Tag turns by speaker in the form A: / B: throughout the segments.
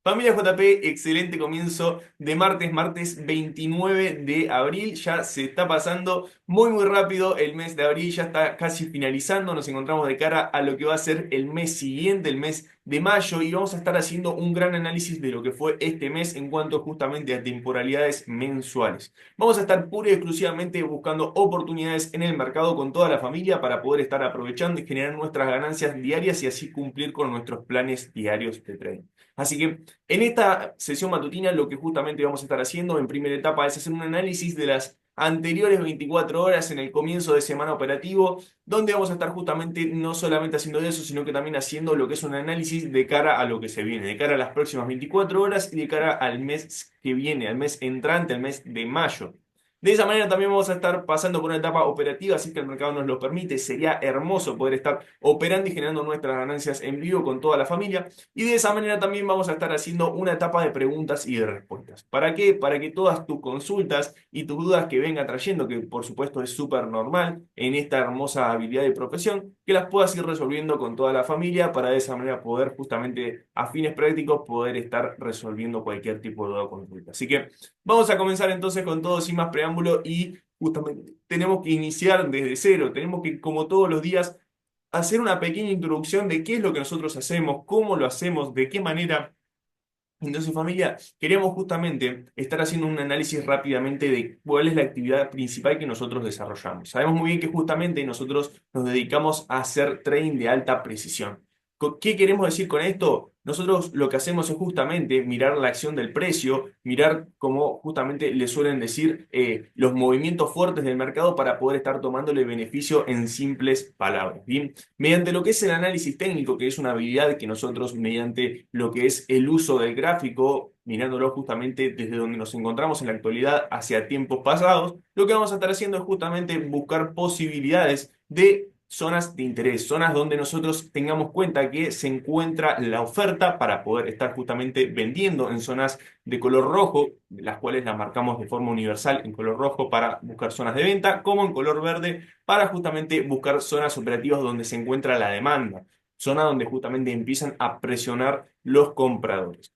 A: Familia JP, excelente comienzo de martes 29 de abril. Ya se está pasando muy rápido el mes de abril, ya está casi finalizando. Nos encontramos de cara a lo que va a ser el mes siguiente, el mes de mayo, y vamos a estar haciendo un gran análisis de lo que fue este mes en cuanto justamente a temporalidades mensuales. Vamos a estar pura y exclusivamente buscando oportunidades en el mercado con toda la familia para poder estar aprovechando y generar nuestras ganancias diarias y así cumplir con nuestros planes diarios de trading. Así que en esta sesión matutina lo que justamente vamos a estar haciendo en primera etapa es hacer un análisis de las anteriores 24 horas en el comienzo de semana operativo, donde vamos a estar justamente no solamente haciendo eso, sino que también haciendo lo que es un análisis de cara a lo que se viene, de cara a las próximas 24 horas y de cara al mes que viene, al mes entrante, al mes de mayo. De esa manera también vamos a estar pasando por una etapa operativa, así que el mercado nos lo permite. Sería hermoso poder estar operando y generando nuestras ganancias en vivo con toda la familia. Y de esa manera también vamos a estar haciendo una etapa de preguntas y de respuestas. ¿Para qué? Para que todas tus consultas y tus dudas que venga trayendo, que por supuesto es súper normal en esta hermosa habilidad de profesión, que las puedas ir resolviendo con toda la familia para de esa manera poder justamente a fines prácticos poder estar resolviendo cualquier tipo de duda o consulta. Así que vamos a comenzar entonces con todo sin más preámbulo y justamente tenemos que iniciar desde cero, tenemos que como todos los días hacer una pequeña introducción de qué es lo que nosotros hacemos, cómo lo hacemos, de qué manera. Entonces, familia, queríamos justamente estar haciendo un análisis rápidamente de cuál es la actividad principal que nosotros desarrollamos. Sabemos muy bien que justamente nosotros nos dedicamos a hacer trading de alta precisión. ¿Qué queremos decir con esto? Nosotros lo que hacemos es justamente mirar la acción del precio, mirar cómo justamente le suelen decir los movimientos fuertes del mercado para poder estar tomándole beneficio en simples palabras. ¿Bien? Mediante lo que es el análisis técnico, que es una habilidad que nosotros mediante lo que es el uso del gráfico, mirándolo justamente desde donde nos encontramos en la actualidad hacia tiempos pasados, lo que vamos a estar haciendo es justamente buscar posibilidades de zonas de interés, zonas donde nosotros tengamos cuenta que se encuentra la oferta para poder estar justamente vendiendo en zonas de color rojo, las cuales las marcamos de forma universal en color rojo para buscar zonas de venta, como en color verde para justamente buscar zonas operativas donde se encuentra la demanda, zona donde justamente empiezan a presionar los compradores.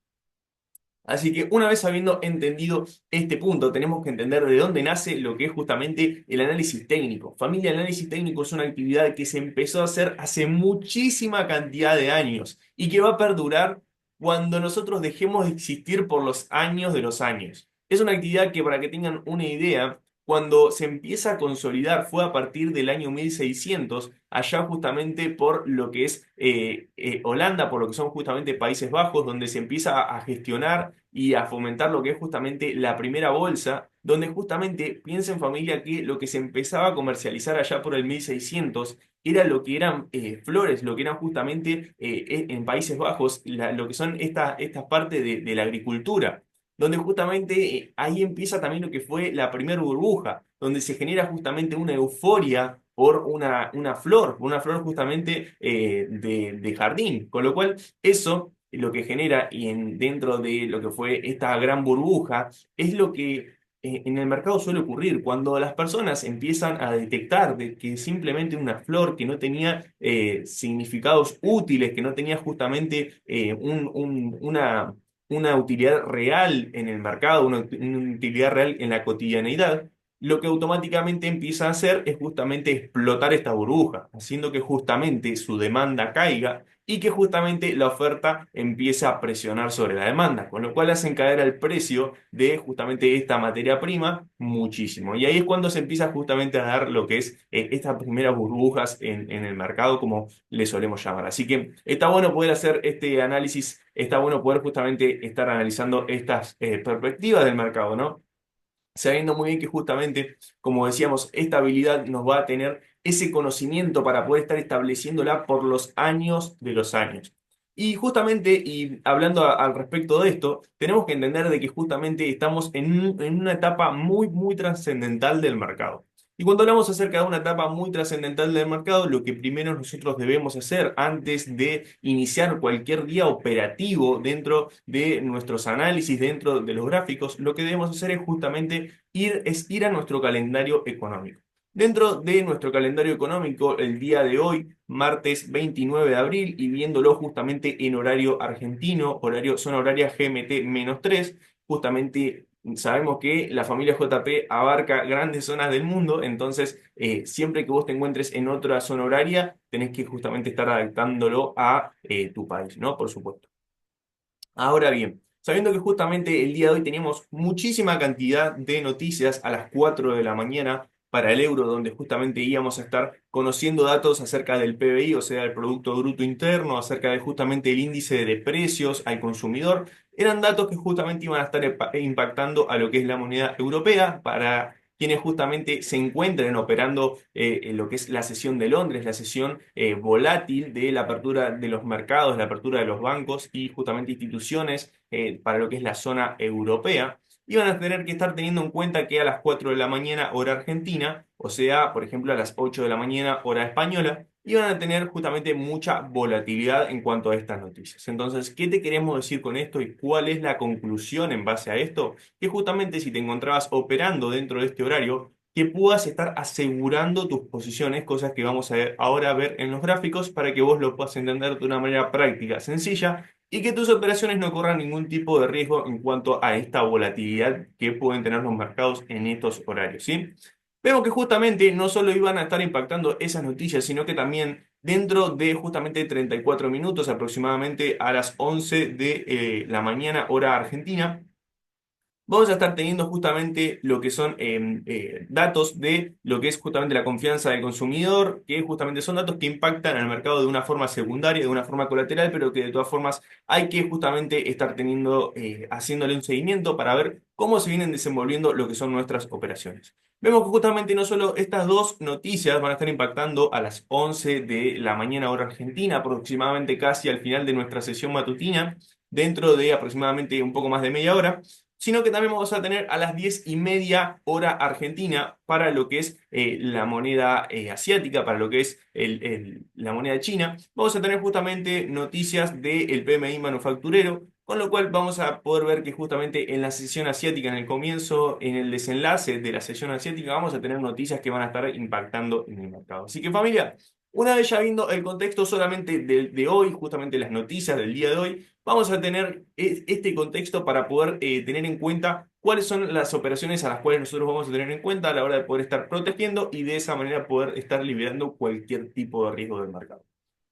A: Así que una vez habiendo entendido este punto, tenemos que entender de dónde nace lo que es justamente el análisis técnico. Familia, el análisis técnico es una actividad que se empezó a hacer hace muchísima cantidad de años y que va a perdurar cuando nosotros dejemos de existir por los años de los años. Es una actividad que, para que tengan una idea, cuando se empieza a consolidar fue a partir del año 1600, allá justamente por lo que es Holanda, por lo que son justamente Países Bajos, donde se empieza a gestionar y a fomentar lo que es justamente la primera bolsa, donde justamente piensa en familia que lo que se empezaba a comercializar allá por el 1600 era lo que eran flores, lo que eran justamente en Países Bajos, lo que son estas partes de la agricultura donde justamente ahí empieza también lo que fue la primera burbuja, donde se genera justamente una euforia por una flor justamente de jardín, con lo cual eso lo que genera y dentro de lo que fue esta gran burbuja es lo que en el mercado suele ocurrir cuando las personas empiezan a detectar de que simplemente una flor que no tenía significados útiles, que no tenía justamente una utilidad real en el mercado, una utilidad real en la cotidianeidad, lo que automáticamente empieza a hacer es justamente explotar esta burbuja, haciendo que justamente su demanda caiga y que justamente la oferta empiece a presionar sobre la demanda, con lo cual hacen caer el precio de justamente esta materia prima muchísimo. Y ahí es cuando se empieza justamente a dar lo que es estas primeras burbujas en el mercado, como le solemos llamar. Así que está bueno poder hacer este análisis, está bueno poder justamente estar analizando estas perspectivas del mercado, ¿no? Sabiendo muy bien que justamente, como decíamos, esta habilidad nos va a tener ese conocimiento para poder estar estableciéndola por los años de los años. Y justamente, y hablando al respecto de esto, tenemos que entender de que justamente estamos en una etapa muy trascendental del mercado. Y cuando hablamos acerca de una etapa muy trascendental del mercado, lo que primero nosotros debemos hacer antes de iniciar cualquier día operativo dentro de nuestros análisis, dentro de los gráficos, lo que debemos hacer es justamente ir a nuestro calendario económico. Dentro de nuestro calendario económico, el día de hoy, martes 29 de abril, y viéndolo justamente en horario argentino, zona horaria GMT-3, justamente sabemos que la familia JP abarca grandes zonas del mundo, entonces siempre que vos te encuentres en otra zona horaria, tenés que justamente estar adaptándolo a tu país, ¿no? Por supuesto. Ahora bien, sabiendo que justamente el día de hoy teníamos muchísima cantidad de noticias a las 4 de la mañana para el euro, donde justamente íbamos a estar conociendo datos acerca del PBI, o sea, el Producto Bruto Interno, acerca de justamente el índice de precios al consumidor, eran datos que justamente iban a estar impactando a lo que es la moneda europea para quienes justamente se encuentren operando en lo que es la sesión de Londres, la sesión volátil de la apertura de los mercados, la apertura de los bancos y justamente instituciones para lo que es la zona europea. Iban a tener que estar teniendo en cuenta que a las 4 de la mañana hora argentina, o sea, por ejemplo, a las 8 de la mañana hora española, iban a tener justamente mucha volatilidad en cuanto a estas noticias. Entonces, ¿qué te queremos decir con esto y cuál es la conclusión en base a esto? Que justamente si te encontrabas operando dentro de este horario, que puedas estar asegurando tus posiciones, cosas que vamos a ahora ver en los gráficos para que vos lo puedas entender de una manera práctica, sencilla, y que tus operaciones no corran ningún tipo de riesgo en cuanto a esta volatilidad que pueden tener los mercados en estos horarios, ¿sí? Vemos que justamente no solo iban a estar impactando esas noticias, sino que también dentro de justamente 34 minutos, aproximadamente a las 11 de la mañana, hora argentina, vamos a estar teniendo justamente lo que son datos de lo que es justamente la confianza del consumidor, que justamente son datos que impactan al mercado de una forma secundaria, de una forma colateral, pero que de todas formas hay que justamente estar teniendo, haciéndole un seguimiento para ver cómo se vienen desenvolviendo lo que son nuestras operaciones. Vemos que justamente no solo estas dos noticias van a estar impactando a las 11 de la mañana hora argentina, aproximadamente casi al final de nuestra sesión matutina, dentro de aproximadamente un poco más de media hora, sino que también vamos a tener a las 10:30 hora argentina para lo que es la moneda asiática, para lo que es la moneda china. Vamos a tener justamente noticias del PMI manufacturero, con lo cual vamos a poder ver que justamente en la sesión asiática, en el comienzo, en el desenlace de la sesión asiática, vamos a tener noticias que van a estar impactando en el mercado. Así que familia, una vez ya viendo el contexto solamente de hoy, justamente las noticias del día de hoy, vamos a tener este contexto para poder tener en cuenta cuáles son las operaciones a las cuales nosotros vamos a tener en cuenta a la hora de poder estar protegiendo y de esa manera poder estar liberando cualquier tipo de riesgo del mercado.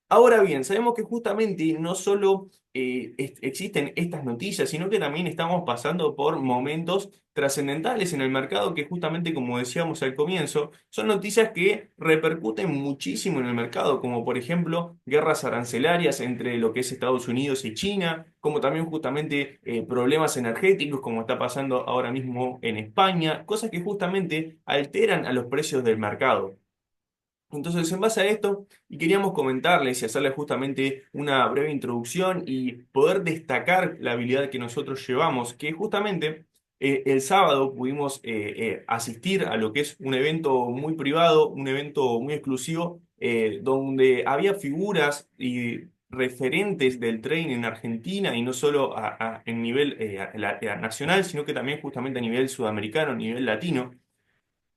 A: Ahora bien, sabemos que justamente no solo existen estas noticias, sino que también estamos pasando por momentos trascendentales en el mercado que justamente, como decíamos al comienzo, son noticias que repercuten muchísimo en el mercado, como por ejemplo guerras arancelarias entre lo que es Estados Unidos y China, como también justamente problemas energéticos, como está pasando ahora mismo en España, cosas que justamente alteran a los precios del mercado. Entonces, en base a esto, y queríamos comentarles y hacerles justamente una breve introducción y poder destacar la habilidad que nosotros llevamos, que justamente el sábado pudimos asistir a lo que es un evento muy privado, un evento muy exclusivo, donde había figuras y referentes del trading en Argentina y no solo en nivel nacional, sino que también justamente a nivel sudamericano, a nivel latino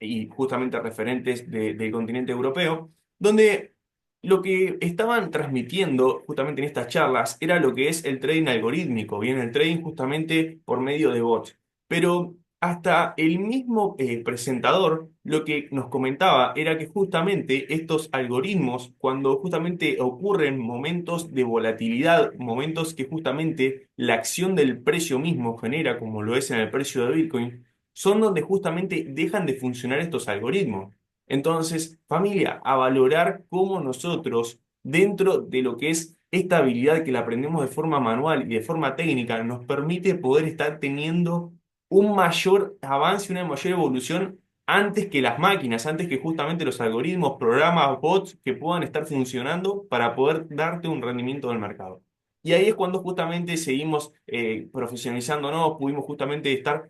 A: y justamente referentes del continente europeo, donde lo que estaban transmitiendo justamente en estas charlas era lo que es el trading algorítmico, bien, el trading justamente por medio de bots. Pero hasta el mismo presentador lo que nos comentaba era que justamente estos algoritmos, cuando justamente ocurren momentos de volatilidad, momentos que justamente la acción del precio mismo genera, como lo es en el precio de Bitcoin, son donde justamente dejan de funcionar estos algoritmos. Entonces, familia, a valorar cómo nosotros, dentro de lo que es esta habilidad que la aprendemos de forma manual y de forma técnica, nos permite poder estar teniendo un mayor avance, una mayor evolución antes que las máquinas, antes que justamente los algoritmos, programas, bots que puedan estar funcionando para poder darte un rendimiento del mercado. Y ahí es cuando justamente seguimos profesionalizándonos, pudimos justamente estar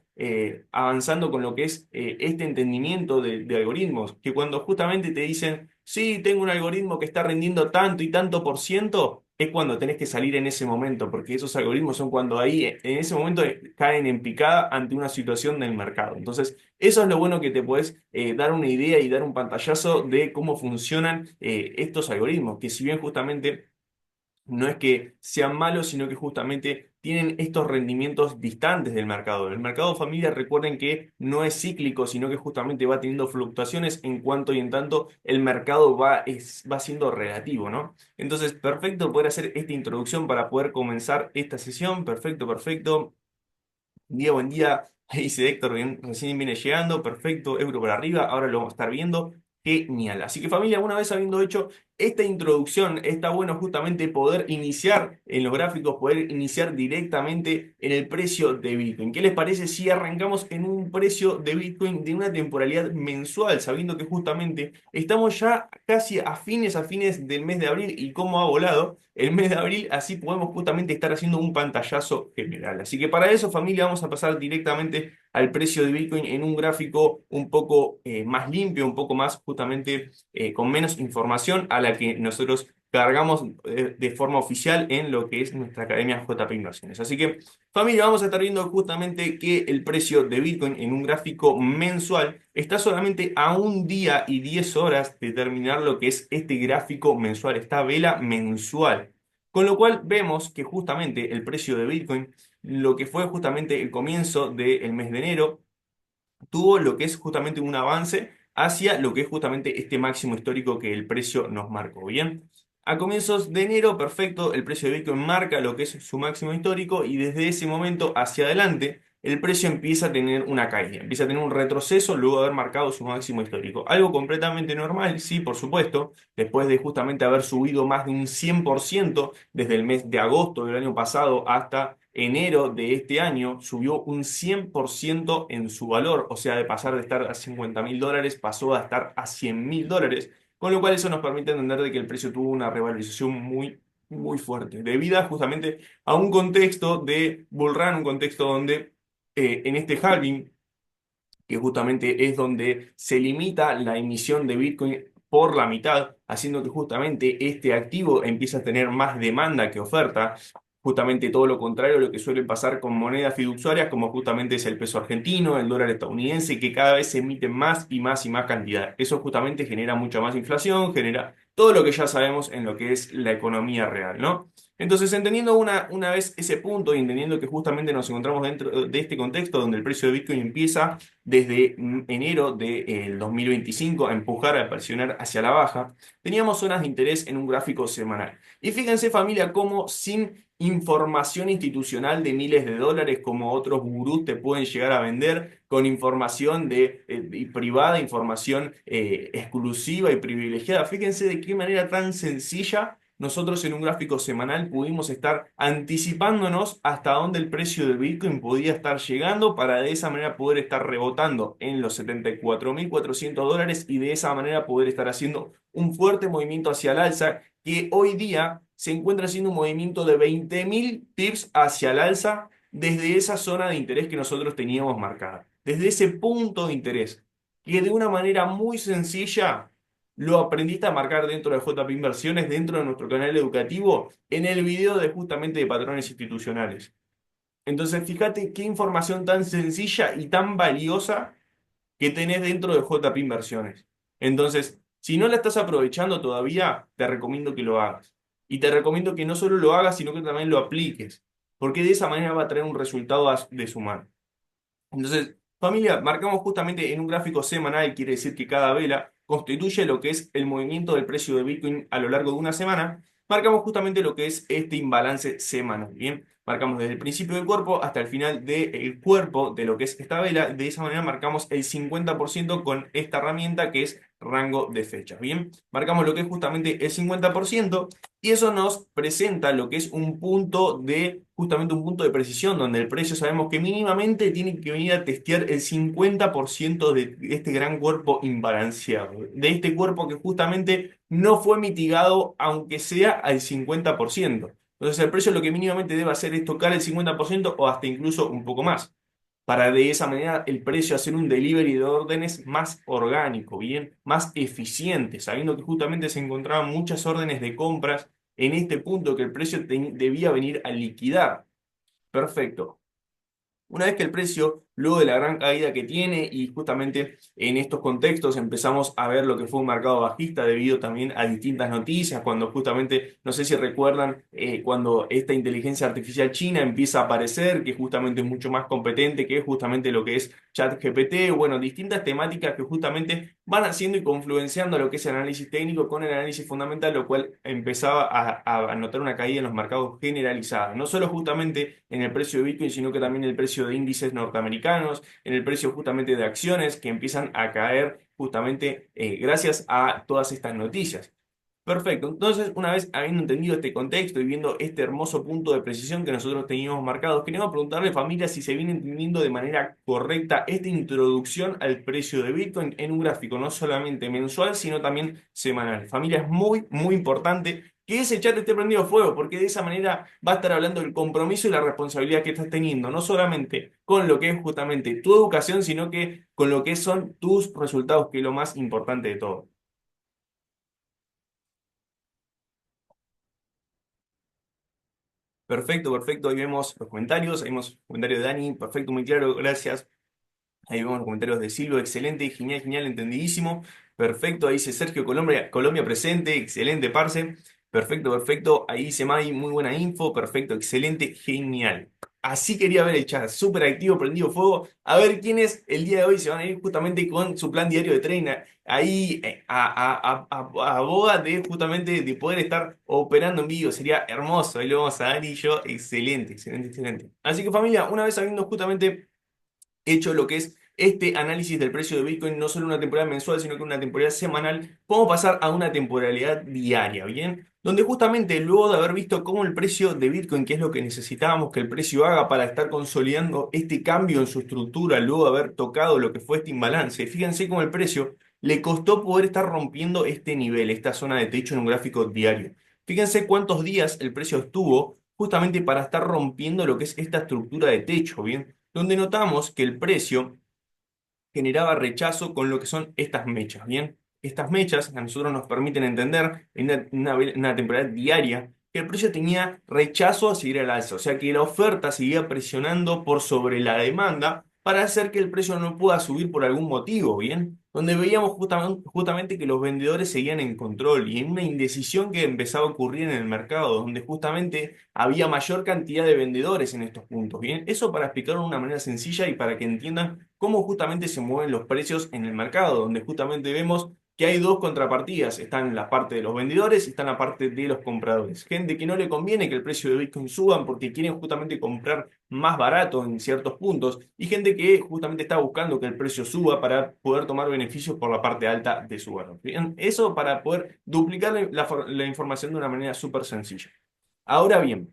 A: avanzando con lo que es este entendimiento de algoritmos, que cuando justamente te dicen, sí, tengo un algoritmo que está rindiendo tanto y tanto por ciento, es cuando tenés que salir en ese momento, porque esos algoritmos son cuando ahí, en ese momento, caen en picada ante una situación del mercado. Entonces, eso es lo bueno que te puedes dar una idea y dar un pantallazo de cómo funcionan estos algoritmos, que si bien justamente no es que sean malos, sino que justamente tienen estos rendimientos distantes del mercado. El mercado familia, recuerden que no es cíclico, sino que justamente va teniendo fluctuaciones en cuanto y en tanto el mercado va siendo relativo, ¿no? Entonces, perfecto poder hacer esta introducción para poder comenzar esta sesión. Perfecto, perfecto. Buen día. Ahí dice Héctor, recién viene llegando. Perfecto, euro por arriba. Ahora lo vamos a estar viendo. Genial. Así que familia, una vez habiendo hecho esta introducción, está bueno justamente poder iniciar en los gráficos, poder iniciar directamente en el precio de Bitcoin. ¿Qué les parece si arrancamos en un precio de Bitcoin de una temporalidad mensual, sabiendo que justamente estamos ya casi a fines del mes de abril y cómo ha volado el mes de abril, así podemos justamente estar haciendo un pantallazo general. Así que para eso, familia, vamos a pasar directamente al precio de Bitcoin en un gráfico un poco más limpio, un poco más justamente con menos información a la que nosotros cargamos de forma oficial en lo que es nuestra academia JP Inversiones. Así que, familia, vamos a estar viendo justamente que el precio de Bitcoin en un gráfico mensual está solamente a un día y 10 horas de terminar lo que es este gráfico mensual, esta vela mensual. Con lo cual vemos que justamente el precio de Bitcoin, lo que fue justamente el comienzo del mes de enero, tuvo lo que es justamente un avance hacia lo que es justamente este máximo histórico que el precio nos marcó. Bien, a comienzos de enero, perfecto, el precio de Bitcoin marca lo que es su máximo histórico y desde ese momento hacia adelante el precio empieza a tener una caída, empieza a tener un retroceso luego de haber marcado su máximo histórico. Algo completamente normal, sí, por supuesto, después de justamente haber subido más de un 100% desde el mes de agosto del año pasado hasta enero de este año, subió un 100% en su valor, o sea, de pasar de estar a $50.000 pasó a estar a $100.000, con lo cual eso nos permite entender de que el precio tuvo una revalorización muy, muy fuerte, debido justamente a un contexto de bull run, un contexto donde en este halving, que justamente es donde se limita la emisión de Bitcoin por la mitad, haciendo que justamente este activo empiece a tener más demanda que oferta. Justamente todo lo contrario a lo que suele pasar con monedas fiduciarias, como justamente es el peso argentino, el dólar estadounidense, que cada vez se emiten más y más y más cantidad. Eso justamente genera mucha más inflación, genera todo lo que ya sabemos en lo que es la economía real, ¿no? Entonces, entendiendo una vez ese punto y entendiendo que justamente nos encontramos dentro de este contexto donde el precio de Bitcoin empieza desde enero del 2025 a empujar, a presionar hacia la baja, teníamos zonas de interés en un gráfico semanal. Y fíjense, familia, cómo sin información institucional de miles de dólares, como otros gurús te pueden llegar a vender, con información y privada, información exclusiva y privilegiada. Fíjense de qué manera tan sencilla nosotros en un gráfico semanal pudimos estar anticipándonos hasta dónde el precio del Bitcoin podía estar llegando para de esa manera poder estar rebotando en los $74.400 y de esa manera poder estar haciendo un fuerte movimiento hacia el alza que hoy día se encuentra haciendo un movimiento de 20.000 pips hacia el alza desde esa zona de interés que nosotros teníamos marcada. Desde ese punto de interés que de una manera muy sencilla lo aprendiste a marcar dentro de JP Inversiones, dentro de nuestro canal educativo, en el video de justamente de patrones institucionales. Entonces, fíjate qué información tan sencilla y tan valiosa que tenés dentro de JP Inversiones. Entonces, si no la estás aprovechando todavía, te recomiendo que lo hagas. Y te recomiendo que no solo lo hagas, sino que también lo apliques, porque de esa manera va a traer un resultado de su mano. Entonces, familia, marcamos justamente en un gráfico semanal, quiere decir que cada vela constituye lo que es el movimiento del precio de Bitcoin a lo largo de una semana. Marcamos justamente lo que es este imbalance semanal, ¿bien? Marcamos desde el principio del cuerpo hasta el final del cuerpo de lo que es esta vela. De esa manera marcamos el 50% con esta herramienta que es rango de fechas, ¿bien? Marcamos lo que es justamente el 50% y eso nos presenta lo que es justamente un punto de precisión, donde el precio sabemos que mínimamente tiene que venir a testear el 50% de este gran cuerpo imbalanceado, de este cuerpo que justamente no fue mitigado, aunque sea al 50%. Entonces el precio lo que mínimamente debe hacer es tocar el 50% o hasta incluso un poco más, para de esa manera el precio hacer un delivery de órdenes más orgánico, bien, más eficiente, sabiendo que justamente se encontraban muchas órdenes de compras en este punto que el precio debía venir a liquidar. Perfecto. Una vez que el precio, luego de la gran caída que tiene y justamente en estos contextos empezamos a ver lo que fue un mercado bajista debido también a distintas noticias, cuando justamente, no sé si recuerdan, cuando esta inteligencia artificial china empieza a aparecer, que justamente es mucho más competente, que es justamente lo que es ChatGPT, bueno, distintas temáticas que justamente van haciendo y confluenciando lo que es el análisis técnico con el análisis fundamental, lo cual empezaba a notar una caída en los mercados generalizada, no solo justamente en el precio de Bitcoin, sino que también en el precio de índices norteamericanos, en el precio justamente de acciones que empiezan a caer justamente gracias a todas estas noticias. Perfecto, entonces una vez habiendo entendido este contexto y viendo este hermoso punto de precisión que nosotros teníamos marcado, queríamos preguntarle familia si se viene entendiendo de manera correcta esta introducción al precio de Bitcoin en un gráfico no solamente mensual, sino también semanal. Familia, es muy, muy importante que ese chat esté prendido a fuego, porque de esa manera va a estar hablando del compromiso y la responsabilidad que estás teniendo, no solamente con lo que es justamente tu educación, sino que con lo que son tus resultados, que es lo más importante de todo. Perfecto, perfecto. Ahí vemos los comentarios. Ahí vemos el comentario de Dani. Perfecto, muy claro. Gracias. Ahí vemos los comentarios de Silvio. Excelente, genial, genial, entendidísimo. Perfecto. Ahí dice Sergio Colombia, Colombia presente. Excelente, parce. Perfecto, perfecto. Ahí dice Mai, muy buena info. Perfecto, excelente, genial. Así quería ver el chat. Súper activo, prendido fuego. A ver quiénes el día de hoy se van a ir justamente con su plan diario de trainer. Ahí a boga de justamente de poder estar operando en vivo. Sería hermoso. Ahí lo vamos a dar y yo. Excelente, excelente, excelente. Así que familia, una vez habiendo justamente hecho lo que es este análisis del precio de Bitcoin, no solo una temporada mensual, sino que una temporada semanal, podemos pasar a una temporalidad diaria, ¿bien? Donde justamente luego de haber visto cómo el precio de Bitcoin, que es lo que necesitábamos que el precio haga para estar consolidando este cambio en su estructura, luego de haber tocado lo que fue este imbalance, fíjense cómo el precio le costó poder estar rompiendo este nivel, esta zona de techo en un gráfico diario. Fíjense cuántos días el precio estuvo justamente para estar rompiendo lo que es esta estructura de techo, ¿bien? Donde notamos que el precio generaba rechazo con lo que son estas mechas, ¿bien? Estas mechas a nosotros nos permiten entender en una temporada diaria que el precio tenía rechazo a seguir al alza, o sea que la oferta seguía presionando por sobre la demanda para hacer que el precio no pueda subir por algún motivo, ¿bien? Donde veíamos justamente que los vendedores seguían en control y en una indecisión que empezaba a ocurrir en el mercado, donde justamente había mayor cantidad de vendedores en estos puntos, ¿bien? Eso para explicarlo de una manera sencilla y para que entiendan cómo justamente se mueven los precios en el mercado, donde justamente vemos que hay dos contrapartidas, están la parte de los vendedores y están la parte de los compradores. Gente que no le conviene que el precio de Bitcoin suba porque quieren justamente comprar más barato en ciertos puntos y gente que justamente está buscando que el precio suba para poder tomar beneficios por la parte alta de su valor. Bien, eso para poder duplicar la información de una manera súper sencilla. Ahora bien,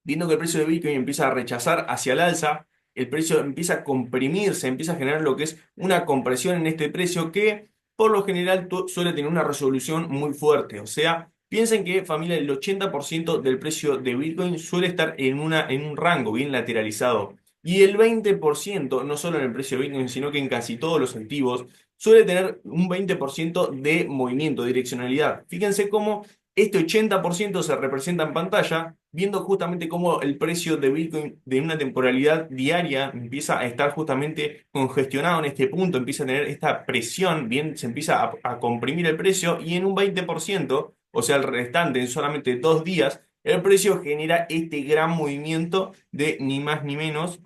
A: viendo que el precio de Bitcoin empieza a rechazar hacia el alza, el precio empieza a comprimirse, empieza a generar lo que es una compresión en este precio que por lo general suele tener una resolución muy fuerte. O sea, piensen que familia, el 80% del precio de Bitcoin suele estar en un rango bien lateralizado. Y el 20%, no solo en el precio de Bitcoin, sino que en casi todos los activos, suele tener un 20% de movimiento, direccionalidad. Fíjense cómo este 80% se representa en pantalla, viendo justamente cómo el precio de Bitcoin de una temporalidad diaria empieza a estar justamente congestionado en este punto, empieza a tener esta presión, bien, se empieza a comprimir el precio y en un 20%, o sea, el restante en solamente 2 días, el precio genera este gran movimiento de ni más ni menos,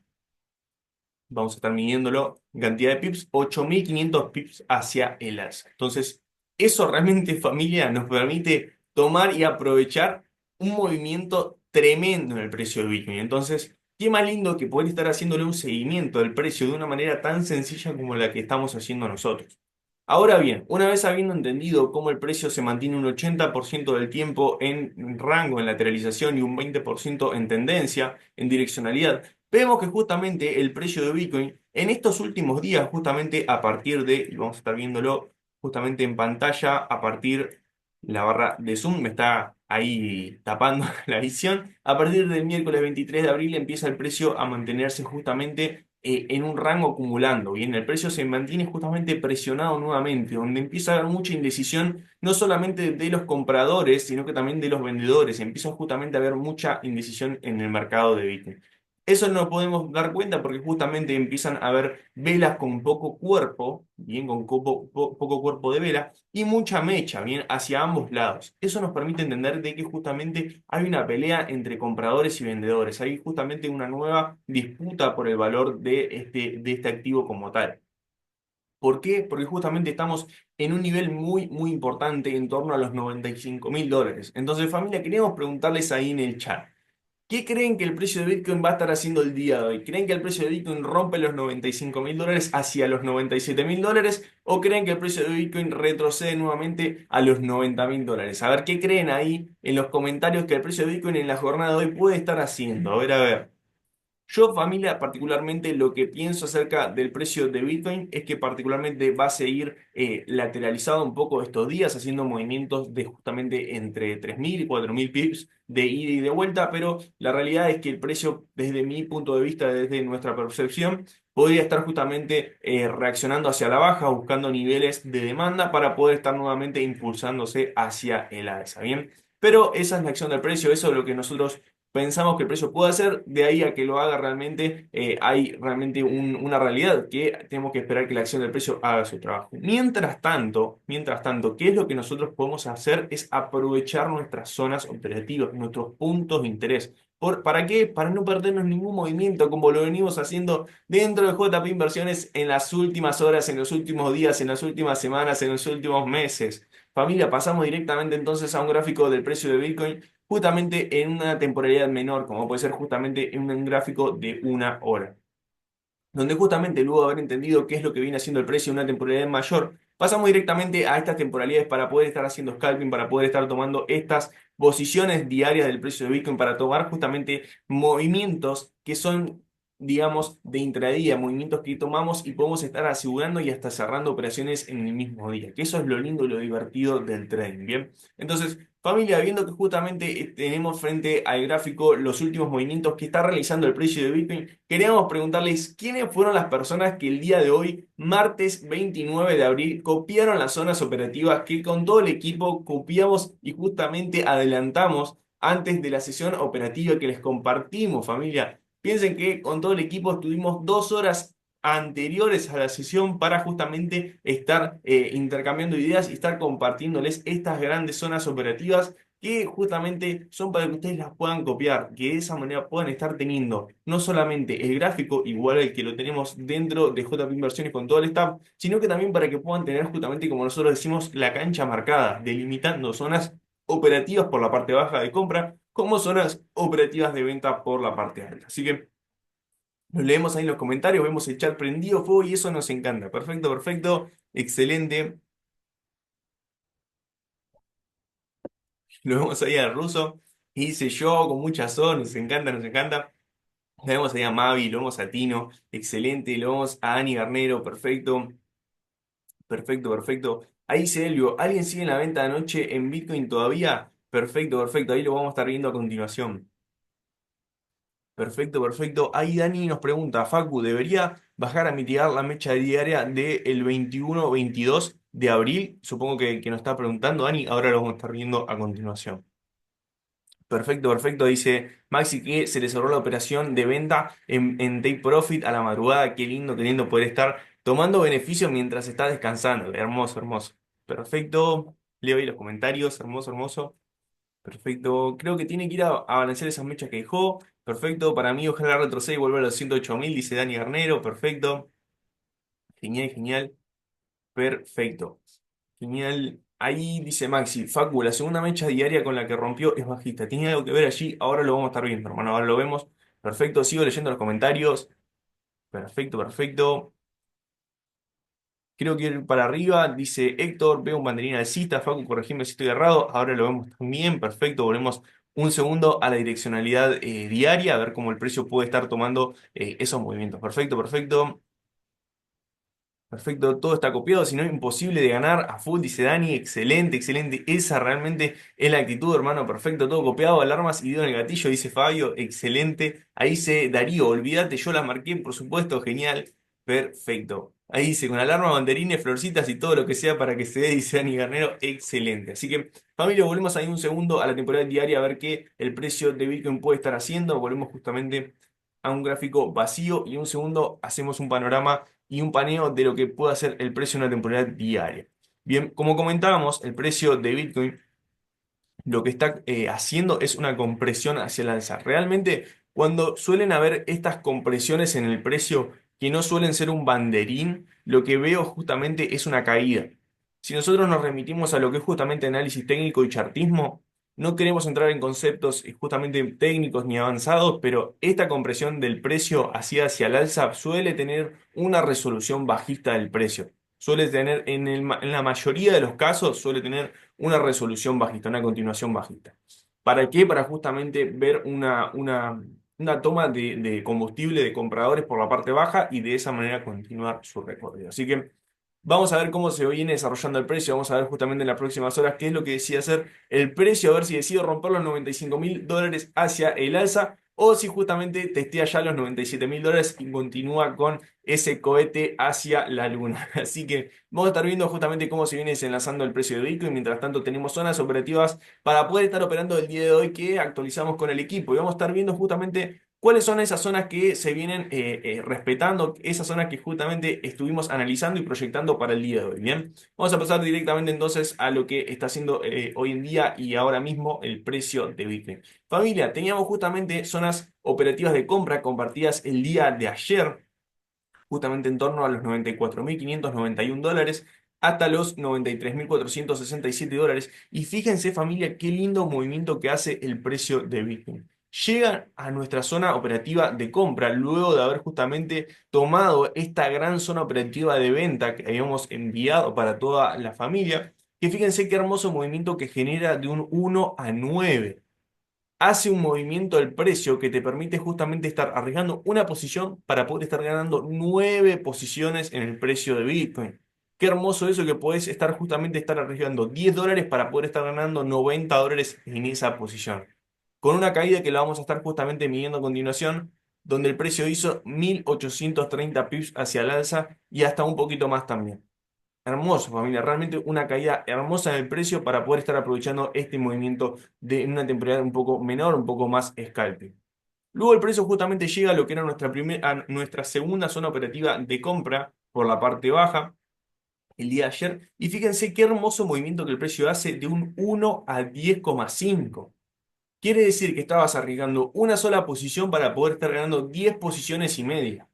A: vamos a estar midiéndolo en cantidad de pips, 8.500 pips hacia el alza. Entonces, eso realmente, familia, nos permite tomar y aprovechar un movimiento tremendo en el precio de Bitcoin. Entonces, qué más lindo que poder estar haciéndole un seguimiento del precio de una manera tan sencilla como la que estamos haciendo nosotros. Ahora bien, una vez habiendo entendido cómo el precio se mantiene un 80% del tiempo en rango, en lateralización y un 20% en tendencia, en direccionalidad, vemos que justamente el precio de Bitcoin en estos últimos días, justamente a partir de, y vamos a estar viéndolo justamente en pantalla, a partir la barra de Zoom me está ahí tapando la visión, a partir del miércoles 23 de abril empieza el precio a mantenerse justamente en un rango acumulando. Bien, el precio se mantiene justamente presionado nuevamente, donde empieza a haber mucha indecisión, no solamente de los compradores, sino que también de los vendedores. Empieza justamente a haber mucha indecisión en el mercado de Bitcoin. Eso no podemos dar cuenta porque justamente empiezan a haber velas con poco cuerpo, bien, con poco cuerpo de vela, y mucha mecha, bien, hacia ambos lados. Eso nos permite entender de que justamente hay una pelea entre compradores y vendedores. Hay justamente una nueva disputa por el valor de este activo como tal. ¿Por qué? Porque justamente estamos en un nivel muy, muy importante en torno a los $95.000. Entonces, familia, queríamos preguntarles ahí en el chat. ¿Qué creen que el precio de Bitcoin va a estar haciendo el día de hoy? ¿Creen que el precio de Bitcoin rompe los $95.000 hacia los $97.000? ¿O creen que el precio de Bitcoin retrocede nuevamente a los $90.000? A ver, ¿qué creen ahí en los comentarios que el precio de Bitcoin en la jornada de hoy puede estar haciendo? A ver, a ver. Yo, familia, particularmente lo que pienso acerca del precio de Bitcoin es que particularmente va a seguir lateralizado un poco estos días, haciendo movimientos de justamente entre 3.000 y 4.000 pips de ida y de vuelta, pero la realidad es que el precio, desde mi punto de vista, desde nuestra percepción, podría estar justamente reaccionando hacia la baja, buscando niveles de demanda para poder estar nuevamente impulsándose hacia el alza, ¿bien? Pero esa es la acción del precio, eso es lo que nosotros pensamos que el precio puede hacer, de ahí a que lo haga realmente, hay realmente una realidad que tenemos que esperar que la acción del precio haga su trabajo. Mientras tanto, ¿qué es lo que nosotros podemos hacer? Es aprovechar nuestras zonas operativas, nuestros puntos de interés. ¿Para qué? Para no perdernos ningún movimiento, como lo venimos haciendo dentro de JP Inversiones en las últimas horas, en los últimos días, en las últimas semanas, en los últimos meses. Familia, pasamos directamente entonces a un gráfico del precio de Bitcoin justamente en una temporalidad menor, como puede ser justamente en un gráfico de una hora, donde justamente luego de haber entendido qué es lo que viene haciendo el precio en una temporalidad mayor, pasamos directamente a estas temporalidades para poder estar haciendo scalping, para poder estar tomando estas posiciones diarias del precio de Bitcoin, para tomar justamente movimientos que son, digamos, de intradía, movimientos que tomamos y podemos estar asegurando y hasta cerrando operaciones en el mismo día, que eso es lo lindo y lo divertido del trading, ¿bien? Entonces, familia, viendo que justamente tenemos frente al gráfico los últimos movimientos que está realizando el precio de Bitcoin, queríamos preguntarles quiénes fueron las personas que el día de hoy, martes 29 de abril, copiaron las zonas operativas que con todo el equipo copiamos y justamente adelantamos antes de la sesión operativa que les compartimos, familia. Piensen que con todo el equipo estuvimos 2 horas anteriores a la sesión para justamente estar intercambiando ideas y estar compartiéndoles estas grandes zonas operativas que justamente son para que ustedes las puedan copiar, que de esa manera puedan estar teniendo no solamente el gráfico igual al que lo tenemos dentro de JP Inversiones con todo el staff, sino que también para que puedan tener justamente, como nosotros decimos, la cancha marcada, delimitando zonas operativas por la parte baja de compra como zonas operativas de venta por la parte alta. Así que lo leemos ahí en los comentarios, vemos el chat prendido fuego y eso nos encanta. Perfecto, perfecto, excelente. Lo vemos ahí al ruso. Y dice yo con mucha son, nos encanta, nos encanta. Lo vemos ahí a Mavi, lo vemos a Tino, excelente. Lo vemos a Ani Garnero, perfecto, perfecto, perfecto. Ahí dice Elvio, ¿alguien sigue en la venta de anoche en Bitcoin todavía? Perfecto, perfecto. Ahí lo vamos a estar viendo a continuación. Perfecto, perfecto. Ahí Dani nos pregunta, Facu, ¿debería bajar a mitigar la mecha diaria del 21-22 de abril? Supongo que nos está preguntando Dani, ahora lo vamos a estar viendo a continuación. Perfecto, perfecto. Dice Maxi que se le cerró la operación de venta en Take Profit a la madrugada. Qué lindo poder estar tomando beneficio mientras está descansando. Hermoso, hermoso. Perfecto. Leo ahí los comentarios. Hermoso, hermoso. Perfecto. Creo que tiene que ir a balancear esas mechas que dejó. Perfecto. Para mí, ojalá retroceda y vuelva a los 108.000, dice Dani Garnero. Perfecto. Genial, genial. Perfecto. Genial. Ahí dice Maxi, Facu, la segunda mecha diaria con la que rompió es bajista. ¿Tiene algo que ver allí? Ahora lo vamos a estar viendo, hermano. Ahora lo vemos. Perfecto. Sigo leyendo los comentarios. Perfecto, perfecto. Quiero que ir para arriba. Dice Héctor, veo un banderín alcista. Facu, corregime si estoy errado. Ahora lo vemos también. Perfecto. Volvemos un segundo a la direccionalidad diaria, a ver cómo el precio puede estar tomando esos movimientos. Perfecto, perfecto. Perfecto, todo está copiado, si no es imposible de ganar a full, dice Dani, excelente, excelente, esa realmente es la actitud, hermano, perfecto, todo copiado, alarmas y dedo en el gatillo, dice Fabio, excelente, ahí dice Darío, olvídate, yo las marqué, por supuesto, genial, perfecto, ahí dice con alarma, banderines, florcitas y todo lo que sea para que se dé, dice Dani Garnero, excelente, así que familia, volvemos ahí un segundo a la temporada diaria a ver qué el precio de Bitcoin puede estar haciendo, volvemos justamente a un gráfico vacío y un segundo hacemos un panorama y un paneo de lo que puede hacer el precio en una temporada diaria. Bien, como comentábamos, el precio de Bitcoin lo que está haciendo es una compresión hacia el alza. Realmente, cuando suelen haber estas compresiones en el precio que no suelen ser un banderín, lo que veo justamente es una caída. Si nosotros nos remitimos a lo que es justamente análisis técnico y chartismo, no queremos entrar en conceptos justamente técnicos ni avanzados, pero esta compresión del precio hacia el alza suele tener una resolución bajista del precio. Suele tener, en la mayoría de los casos, suele tener una resolución bajista, una continuación bajista. ¿Para qué? Para justamente ver una toma de combustible de compradores por la parte baja y de esa manera continuar su recorrido. Así que vamos a ver cómo se viene desarrollando el precio, vamos a ver justamente en las próximas horas qué es lo que decide hacer el precio, a ver si decide romper los $95.000 hacia el alza o si justamente testea ya los $97.000 y continúa con ese cohete hacia la luna. Así que vamos a estar viendo justamente cómo se viene desenlazando el precio de Bitcoin. Mientras tanto, tenemos zonas operativas para poder estar operando el día de hoy que actualizamos con el equipo. Y vamos a estar viendo justamente cuáles son esas zonas que se vienen respetando, esas zonas que justamente estuvimos analizando y proyectando para el día de hoy. Bien, vamos a pasar directamente entonces a lo que está haciendo hoy en día y ahora mismo el precio de Bitcoin. Familia, teníamos justamente zonas operativas de compra compartidas el día de ayer justamente en torno a los $94.591 hasta los $93.467. Y fíjense familia, qué lindo movimiento que hace el precio de Bitcoin. Llega a nuestra zona operativa de compra luego de haber justamente tomado esta gran zona operativa de venta que habíamos enviado para toda la familia. Que fíjense qué hermoso movimiento que genera de un 1 a 9, hace un movimiento del precio que te permite justamente estar arriesgando una posición para poder estar ganando 9 posiciones en el precio de Bitcoin. Qué hermoso eso que podés estar justamente estar arriesgando $10 para poder estar ganando $90 en esa posición. Con una caída que la vamos a estar justamente midiendo a continuación, donde el precio hizo 1830 pips hacia el alza y hasta un poquito más también. Hermoso, familia. Realmente una caída hermosa en el precio para poder estar aprovechando este movimiento de una temporada un poco menor, un poco más scalping. Luego el precio justamente llega a lo que era nuestra segunda zona operativa de compra por la parte baja el día de ayer. Y fíjense qué hermoso movimiento que el precio hace de un 1 a 10,5. Quiere decir que estabas arriesgando una sola posición para poder estar ganando 10 posiciones y media.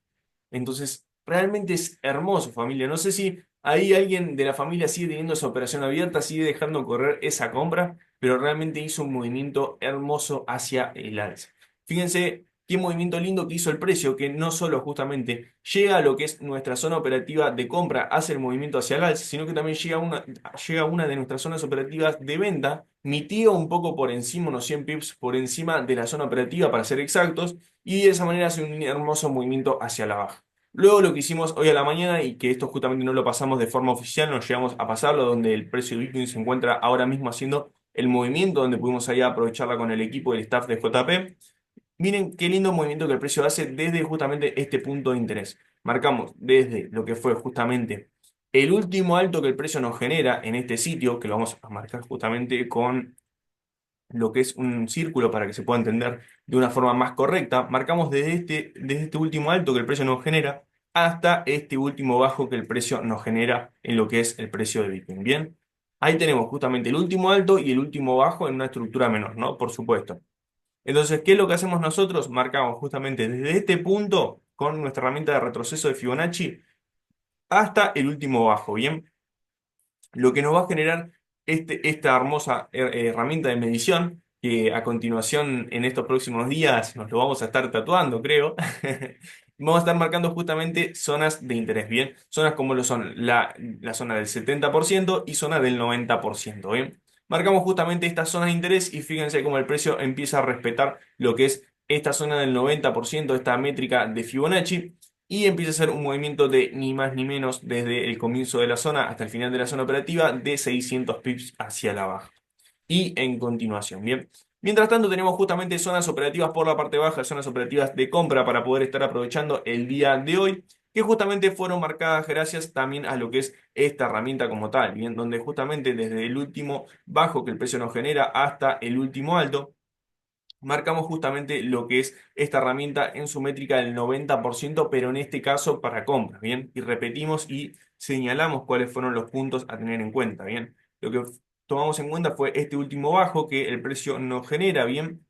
A: Entonces, realmente es hermoso, familia. No sé si ahí alguien de la familia sigue teniendo esa operación abierta, sigue dejando correr esa compra, pero realmente hizo un movimiento hermoso hacia el alza. Fíjense qué movimiento lindo que hizo el precio, que no solo justamente llega a lo que es nuestra zona operativa de compra, hace el movimiento hacia el alza, sino que también llega a una de nuestras zonas operativas de venta, mitiga un poco por encima, unos 100 pips por encima de la zona operativa para ser exactos, y de esa manera hace un hermoso movimiento hacia la baja. Luego lo que hicimos hoy a la mañana, y que esto justamente no lo pasamos de forma oficial, nos llegamos a pasarlo, donde el precio de Bitcoin se encuentra ahora mismo haciendo el movimiento, donde pudimos ahí aprovecharla con el equipo del staff de JP. Miren qué lindo movimiento que el precio hace desde justamente este punto de interés. Marcamos desde lo que fue justamente el último alto que el precio nos genera en este sitio, que lo vamos a marcar justamente con lo que es un círculo para que se pueda entender de una forma más correcta, marcamos desde este último alto que el precio nos genera hasta este último bajo que el precio nos genera en lo que es el precio de Bitcoin. Bien, ahí tenemos justamente el último alto y el último bajo en una estructura menor, ¿no? Por supuesto. Entonces, ¿qué es lo que hacemos nosotros? Marcamos justamente desde este punto con nuestra herramienta de retroceso de Fibonacci hasta el último bajo, ¿bien? Lo que nos va a generar esta hermosa herramienta de medición, que a continuación en estos próximos días nos lo vamos a estar tatuando, creo. Vamos a estar marcando justamente zonas de interés, ¿bien? Zonas como lo son la zona del 70% y zona del 90%, ¿bien? Marcamos justamente estas zonas de interés y fíjense cómo el precio empieza a respetar lo que es esta zona del 90%, esta métrica de Fibonacci. y empieza a hacer un movimiento de ni más ni menos desde el comienzo de la zona hasta el final de la zona operativa de 600 pips hacia la baja y en continuación. Bien. Mientras tanto, tenemos justamente zonas operativas por la parte baja, zonas operativas de compra para poder estar aprovechando el día de hoy, que justamente fueron marcadas gracias también a lo que es esta herramienta como tal, bien, donde justamente desde el último bajo que el precio nos genera hasta el último alto, marcamos justamente lo que es esta herramienta en su métrica del 90%, pero en este caso para compras, ¿bien? Y repetimos y señalamos cuáles fueron los puntos a tener en cuenta, ¿bien? Lo que tomamos en cuenta fue este último bajo que el precio nos genera, ¿bien?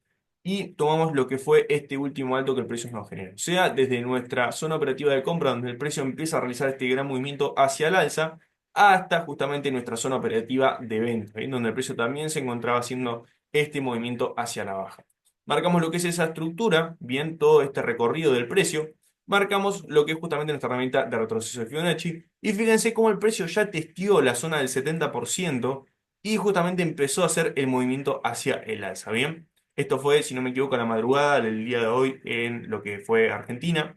A: Y tomamos lo que fue este último alto que el precio nos genera. O sea, desde nuestra zona operativa de compra, donde el precio empieza a realizar este gran movimiento hacia el alza, hasta justamente nuestra zona operativa de venta, ¿bien? Donde el precio también se encontraba haciendo este movimiento hacia la baja. Marcamos lo que es esa estructura, bien, todo este recorrido del precio. Marcamos lo que es justamente nuestra herramienta de retroceso de Fibonacci. Y fíjense cómo el precio ya testió la zona del 70% y justamente empezó a hacer el movimiento hacia el alza, ¿bien? Esto fue, si no me equivoco, a la madrugada del día de hoy en lo que fue Argentina.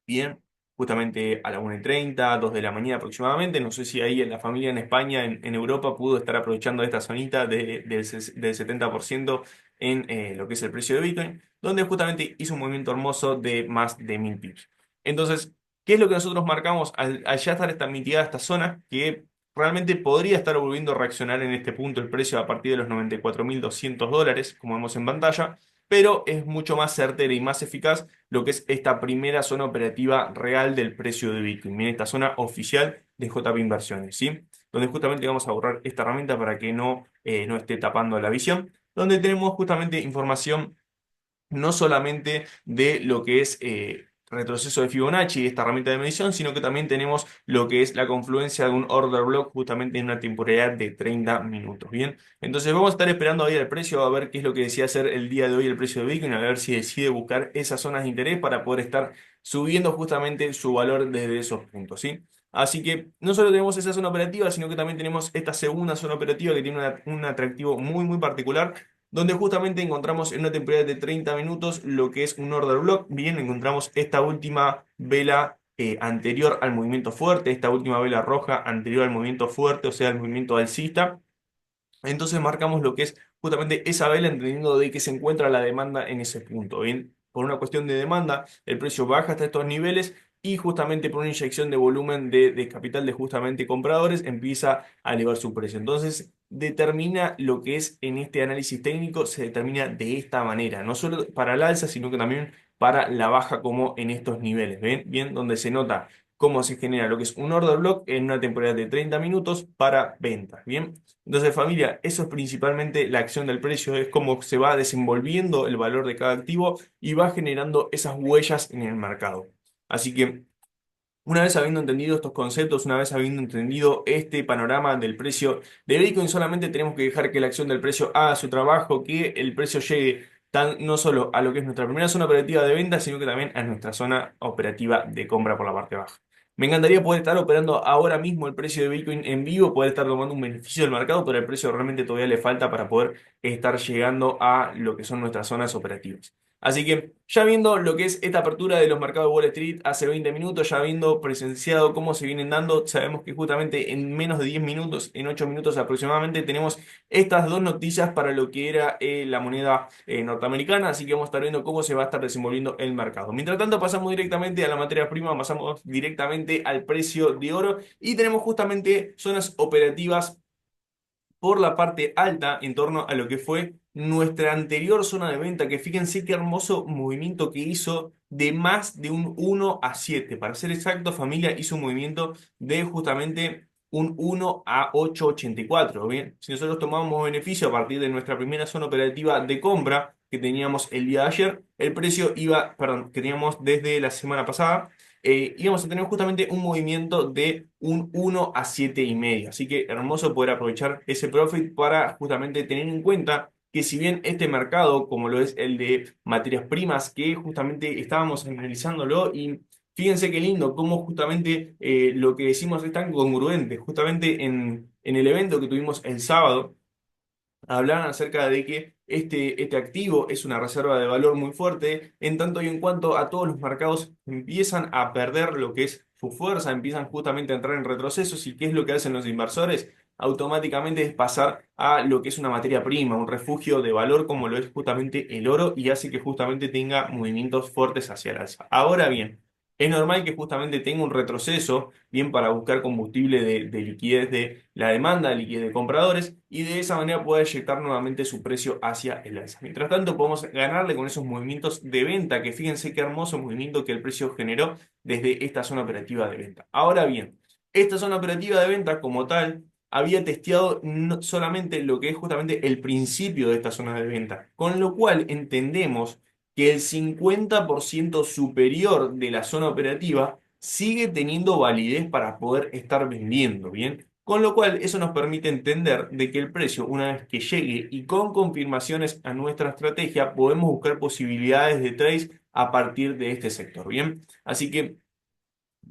A: Bien, justamente a la 1:30, 2 de la mañana aproximadamente. No sé si ahí en la familia en España, en Europa, pudo estar aprovechando esta zonita del 70% en lo que es el precio de Bitcoin, donde justamente hizo un movimiento hermoso de más de 1000 pips. Entonces, ¿qué es lo que nosotros marcamos al ya estar mitigada esta zona? Que realmente podría estar volviendo a reaccionar en este punto el precio a partir de los 94.200 dólares, como vemos en pantalla, pero es mucho más certera y más eficaz lo que es esta primera zona operativa real del precio de Bitcoin. Bien, esta zona oficial de JP Inversiones, ¿sí? Donde justamente vamos a borrar esta herramienta para que no esté tapando la visión, donde tenemos justamente información no solamente de lo que es retroceso de Fibonacci, esta herramienta de medición, sino que también tenemos lo que es la confluencia de un order block justamente en una temporalidad de 30 minutos. Bien, entonces vamos a estar esperando ahí el precio a ver qué es lo que decía hacer el día de hoy el precio de Bitcoin, a ver si decide buscar esas zonas de interés para poder estar subiendo justamente su valor desde esos puntos, ¿sí? Así que no solo tenemos esa zona operativa, sino que también tenemos esta segunda zona operativa que tiene un atractivo muy, muy particular, donde justamente encontramos en una temporada de 30 minutos lo que es un order block. Bien, encontramos esta última vela anterior al movimiento fuerte, esta última vela roja anterior al movimiento fuerte, o sea, el movimiento alcista. Entonces marcamos lo que es justamente esa vela, entendiendo de que se encuentra la demanda en ese punto. Bien, por una cuestión de demanda, el precio baja hasta estos niveles y justamente por una inyección de volumen de capital de justamente compradores empieza a elevar su precio. Entonces determina lo que es en este análisis técnico, se determina de esta manera, no solo para el alza, sino que también para la baja como en estos niveles. ¿Ven? Bien, donde se nota cómo se genera lo que es un order block en una temporada de 30 minutos para ventas. Bien. Entonces, familia, eso es principalmente la acción del precio, es cómo se va desenvolviendo el valor de cada activo y va generando esas huellas en el mercado. Así que una vez habiendo entendido estos conceptos, una vez habiendo entendido este panorama del precio de Bitcoin, solamente tenemos que dejar que la acción del precio haga su trabajo, que el precio llegue no solo a lo que es nuestra primera zona operativa de venta, sino que también a nuestra zona operativa de compra por la parte baja. Me encantaría poder estar operando ahora mismo el precio de Bitcoin en vivo, poder estar tomando un beneficio del mercado, pero el precio realmente todavía le falta para poder estar llegando a lo que son nuestras zonas operativas. Así que ya viendo lo que es esta apertura de los mercados de Wall Street hace 20 minutos, ya habiendo presenciado cómo se vienen dando, sabemos que justamente en menos de 10 minutos, en 8 minutos aproximadamente, tenemos estas dos noticias para lo que era la moneda norteamericana, así que vamos a estar viendo cómo se va a estar desenvolviendo el mercado. Mientras tanto, pasamos directamente a la materia prima, pasamos directamente al precio de oro y tenemos justamente zonas operativas por la parte alta en torno a lo que fue nuestra anterior zona de venta, que fíjense qué hermoso movimiento que hizo de más de un 1 a 7. Para ser exacto, familia, hizo un movimiento de justamente un 1 a 8,84. Bien, si nosotros tomamos beneficio a partir de nuestra primera zona operativa de compra que teníamos el día de ayer, el precio iba, perdón, que teníamos desde la semana pasada, íbamos a tener justamente un movimiento de un 1 a 7,5. Así que hermoso poder aprovechar ese profit para justamente tener en cuenta que si bien este mercado, como lo es el de materias primas, que justamente estábamos analizándolo y fíjense qué lindo, cómo justamente lo que decimos es tan congruente. Justamente en el evento que tuvimos el sábado, hablaban acerca de que este activo es una reserva de valor muy fuerte, en tanto y en cuanto a todos los mercados empiezan a perder lo que es su fuerza, empiezan justamente a entrar en retrocesos y ¿qué es lo que hacen los inversores? Automáticamente es pasar a lo que es una materia prima, un refugio de valor como lo es justamente el oro y hace que justamente tenga movimientos fuertes hacia el alza. Ahora bien, es normal que justamente tenga un retroceso, bien para buscar combustible de liquidez de la demanda, de liquidez de compradores, y de esa manera pueda inyectar nuevamente su precio hacia el alza. Mientras tanto, podemos ganarle con esos movimientos de venta, que fíjense qué hermoso movimiento que el precio generó desde esta zona operativa de venta. Ahora bien, esta zona operativa de venta como tal había testeado solamente lo que es justamente el principio de esta zona de venta, con lo cual entendemos que el 50% superior de la zona operativa sigue teniendo validez para poder estar vendiendo, ¿bien? Con lo cual, eso nos permite entender de que el precio, una vez que llegue y con confirmaciones a nuestra estrategia, podemos buscar posibilidades de trades a partir de este sector, ¿bien? Así que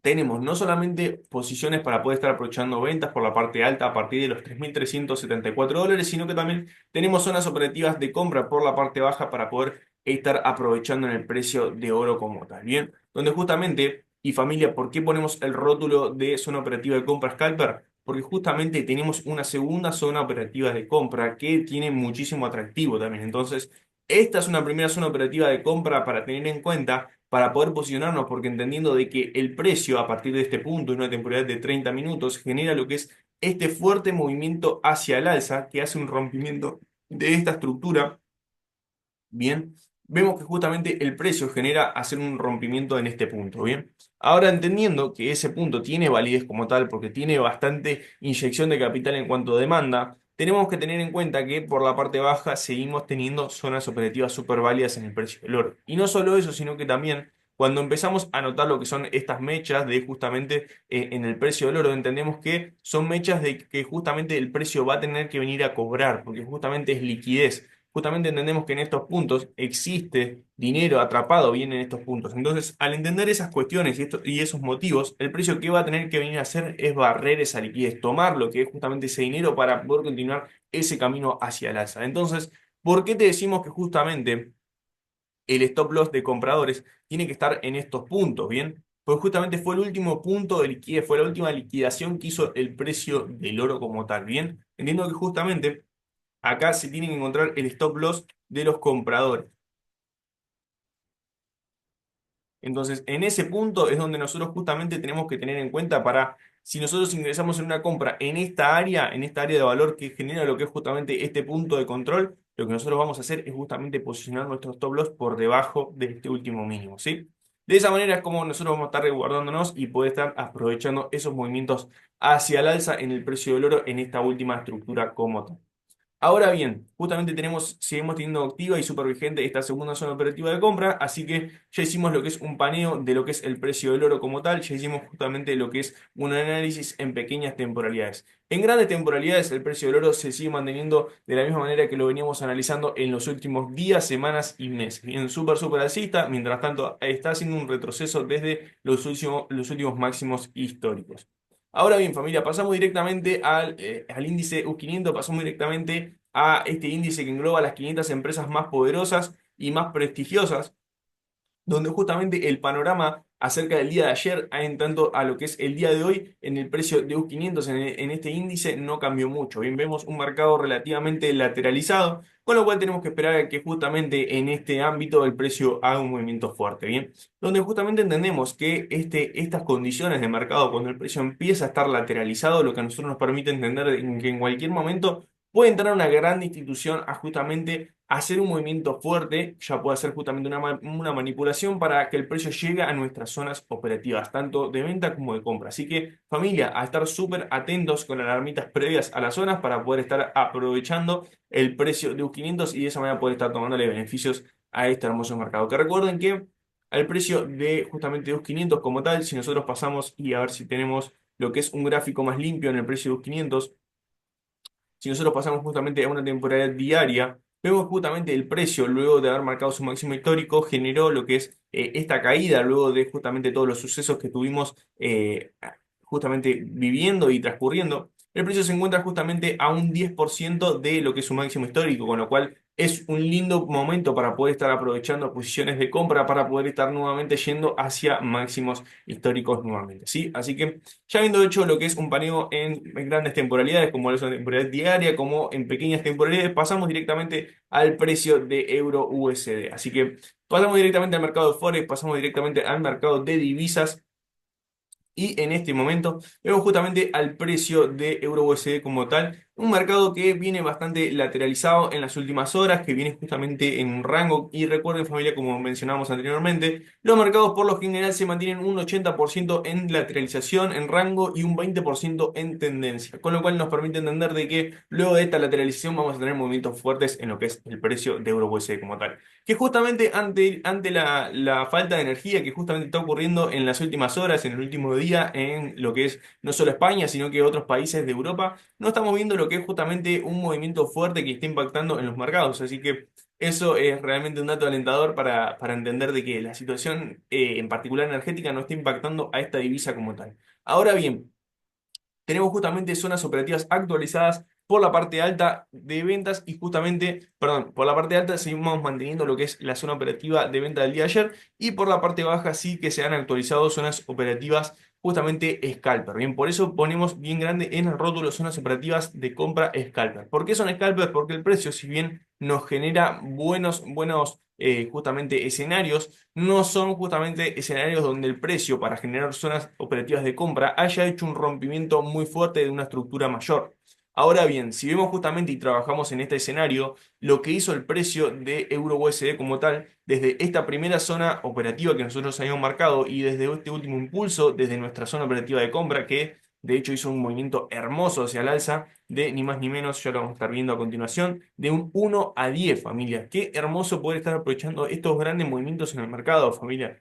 A: tenemos no solamente posiciones para poder estar aprovechando ventas por la parte alta a partir de los $3.374, sino que también tenemos zonas operativas de compra por la parte baja para poder estar aprovechando en el precio de oro como tal, ¿bien? Donde justamente, y familia, ¿por qué ponemos el rótulo de zona operativa de compra scalper? Porque justamente tenemos una segunda zona operativa de compra que tiene muchísimo atractivo también. Entonces, esta es una primera zona operativa de compra para tener en cuenta para poder posicionarnos, porque entendiendo de que el precio a partir de este punto, en una temporalidad de 30 minutos, genera lo que es este fuerte movimiento hacia el alza, que hace un rompimiento de esta estructura, bien, vemos que justamente el precio genera hacer un rompimiento en este punto, bien. Ahora entendiendo que ese punto tiene validez como tal, porque tiene bastante inyección de capital en cuanto a demanda, tenemos que tener en cuenta que por la parte baja seguimos teniendo zonas operativas súper válidas en el precio del oro. Y no solo eso, sino que también cuando empezamos a notar lo que son estas mechas de justamente en el precio del oro, entendemos que son mechas de que justamente el precio va a tener que venir a cobrar, porque justamente es liquidez. Justamente entendemos que en estos puntos existe dinero atrapado bien en estos puntos. Entonces, al entender esas cuestiones y esos motivos, el precio que va a tener que venir a hacer es barrer esa liquidez, tomar lo que es justamente ese dinero para poder continuar ese camino hacia el alza. Entonces, ¿por qué te decimos que justamente el stop loss de compradores tiene que estar en estos puntos? Bien, pues justamente fue el último punto de liquidez, fue la última liquidación que hizo el precio del oro como tal. Bien, entiendo que justamente acá se tiene que encontrar el stop loss de los compradores. Entonces, en ese punto es donde nosotros justamente tenemos que tener en cuenta para, si nosotros ingresamos en una compra en esta área de valor que genera lo que es justamente este punto de control, lo que nosotros vamos a hacer es justamente posicionar nuestros stop loss por debajo de este último mínimo, ¿sí? De esa manera es como nosotros vamos a estar resguardándonos y poder estar aprovechando esos movimientos hacia el alza en el precio del oro en esta última estructura como tal. Ahora bien, justamente seguimos teniendo activa y súper vigente esta segunda zona operativa de compra, así que ya hicimos lo que es un paneo de lo que es el precio del oro como tal, ya hicimos justamente lo que es un análisis en pequeñas temporalidades. En grandes temporalidades el precio del oro se sigue manteniendo de la misma manera que lo veníamos analizando en los últimos días, semanas y meses. En súper alcista, mientras tanto está haciendo un retroceso desde los últimos máximos históricos. Ahora bien, familia, pasamos directamente al índice U500, pasamos directamente a este índice que engloba las 500 empresas más poderosas y más prestigiosas, donde justamente el panorama acerca del día de ayer, en tanto a lo que es el día de hoy, en el precio de U500 en este índice no cambió mucho. Bien, vemos un mercado relativamente lateralizado, con lo cual tenemos que esperar a que justamente en este ámbito el precio haga un movimiento fuerte, bien, donde justamente entendemos que estas condiciones de mercado, cuando el precio empieza a estar lateralizado, lo que a nosotros nos permite entender que en cualquier momento puede entrar una gran institución a justamente hacer un movimiento fuerte, ya puede ser justamente una manipulación para que el precio llegue a nuestras zonas operativas, tanto de venta como de compra. Así que familia, a estar súper atentos con alarmitas previas a las zonas para poder estar aprovechando el precio de U500 y de esa manera poder estar tomándole beneficios a este hermoso mercado. Que recuerden que al precio de justamente de US500 como tal, si nosotros pasamos y a ver si tenemos lo que es un gráfico más limpio en el precio de US500, si nosotros pasamos justamente a una temporada diaria, vemos justamente el precio, luego de haber marcado su máximo histórico, generó lo que es esta caída, luego de justamente todos los sucesos que tuvimos justamente viviendo y transcurriendo. El precio se encuentra justamente a un 10% de lo que es su máximo histórico, con lo cual es un lindo momento para poder estar aprovechando posiciones de compra para poder estar nuevamente yendo hacia máximos históricos nuevamente, ¿sí? Así que ya habiendo hecho lo que es un paneo en grandes temporalidades, como es una temporalidad diaria, como en pequeñas temporalidades, pasamos directamente al precio de euro USD. Así que pasamos directamente al mercado de Forex, pasamos directamente al mercado de divisas. Y en este momento vemos justamente al precio de Euro USD como tal, un mercado que viene bastante lateralizado en las últimas horas, que viene justamente en un rango. Y recuerden familia, como mencionamos anteriormente, los mercados por lo general se mantienen un 80% en lateralización, en rango y un 20% en tendencia, con lo cual nos permite entender de que luego de esta lateralización vamos a tener movimientos fuertes en lo que es el precio de Euro USD como tal, que justamente ante la falta de energía que justamente está ocurriendo en las últimas horas, en el último día, en lo que es no solo España, sino que otros países de Europa, no estamos viendo lo que es justamente un movimiento fuerte que está impactando en los mercados. Así que eso es realmente un dato alentador para entender de que la situación, en particular energética, no está impactando a esta divisa como tal. Ahora bien, tenemos justamente zonas operativas actualizadas por la parte alta de ventas y justamente, perdón, por la parte alta seguimos manteniendo lo que es la zona operativa de venta del día de ayer y por la parte baja sí que se han actualizado zonas operativas justamente scalper. Bien, por eso ponemos bien grande en el rótulo zonas operativas de compra scalper. ¿Por qué son scalper? Porque el precio, si bien nos genera buenos justamente escenarios, no son justamente escenarios donde el precio para generar zonas operativas de compra haya hecho un rompimiento muy fuerte de una estructura mayor. Ahora bien, si vemos justamente y trabajamos en este escenario, lo que hizo el precio de Euro USD como tal, desde esta primera zona operativa que nosotros habíamos marcado y desde este último impulso, desde nuestra zona operativa de compra, que de hecho hizo un movimiento hermoso hacia el alza, de ni más ni menos, ya lo vamos a estar viendo a continuación, de un 1 a 10 familia. Qué hermoso poder estar aprovechando estos grandes movimientos en el mercado, familia.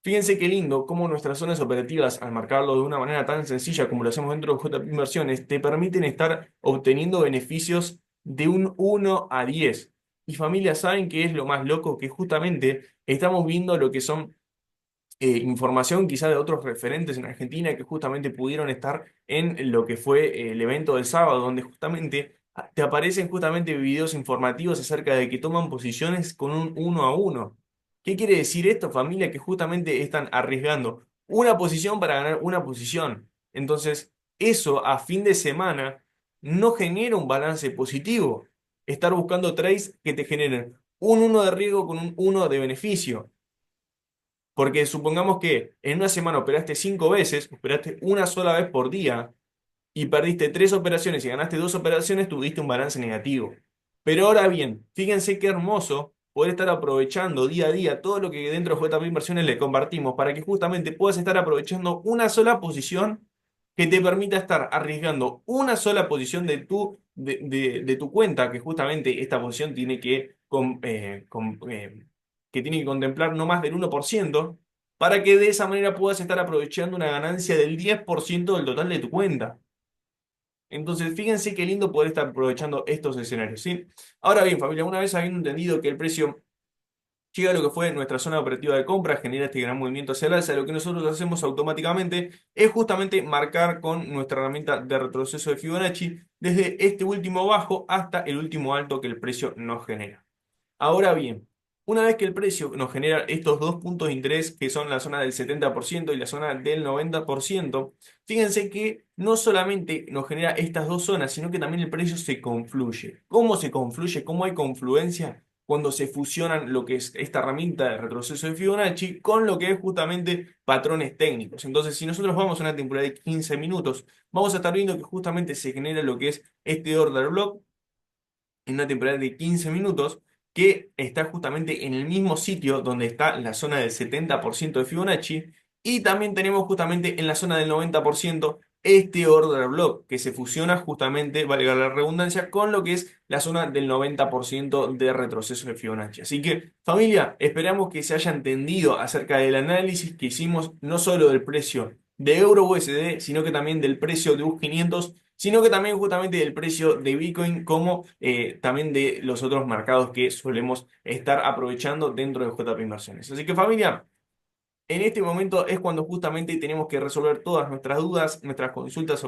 A: Fíjense qué lindo cómo nuestras zonas operativas, al marcarlo de una manera tan sencilla como lo hacemos dentro de JP Inversiones, te permiten estar obteniendo beneficios de un 1 a 10. Y familia, ¿saben qué es lo más loco? Que justamente estamos viendo lo que son información quizá de otros referentes en Argentina que justamente pudieron estar en lo que fue el evento del sábado, donde justamente te aparecen justamente videos informativos acerca de que toman posiciones con un 1 a 1. ¿Qué quiere decir esto, familia? Que justamente están arriesgando una posición para ganar una posición. Entonces, eso a fin de semana no genera un balance positivo. Estar buscando trades que te generen un 1 de riesgo con un 1 de beneficio. Porque supongamos que en una semana operaste 5 veces, operaste una sola vez por día y perdiste 3 operaciones y ganaste 2 operaciones, tuviste un balance negativo. Pero ahora bien, fíjense qué hermoso poder estar aprovechando día a día todo lo que dentro de JP Inversiones le compartimos para que justamente puedas estar aprovechando una sola posición que te permita estar arriesgando una sola posición de tu cuenta, que justamente esta posición tiene que tiene que contemplar no más del 1%, para que de esa manera puedas estar aprovechando una ganancia del 10% del total de tu cuenta. Entonces, fíjense qué lindo poder estar aprovechando estos escenarios, ¿sí? Ahora bien, familia, una vez habiendo entendido que el precio llega a lo que fue nuestra zona operativa de compra, genera este gran movimiento hacia el alza, lo que nosotros hacemos automáticamente es justamente marcar con nuestra herramienta de retroceso de Fibonacci desde este último bajo hasta el último alto que el precio nos genera. Ahora bien, una vez que el precio nos genera estos dos puntos de interés, que son la zona del 70% y la zona del 90%, fíjense que no solamente nos genera estas dos zonas, sino que también el precio se confluye. ¿Cómo se confluye? ¿Cómo hay confluencia? Cuando se fusionan lo que es esta herramienta de retroceso de Fibonacci con lo que es justamente patrones técnicos. Entonces, si nosotros vamos a una temporada de 15 minutos, vamos a estar viendo que justamente se genera lo que es este order block en una temporada de 15 minutos que está justamente en el mismo sitio donde está la zona del 70% de Fibonacci y también tenemos justamente en la zona del 90% este order block que se fusiona justamente, valga la redundancia, con lo que es la zona del 90% de retroceso de Fibonacci. Así que familia, esperamos que se haya entendido acerca del análisis que hicimos no solo del precio de Euro USD, sino que también del precio de US 500, sino que también justamente del precio de Bitcoin, como también de los otros mercados que solemos estar aprovechando dentro de JP Inversiones. Así que familia, en este momento es cuando justamente tenemos que resolver todas nuestras dudas, nuestras consultas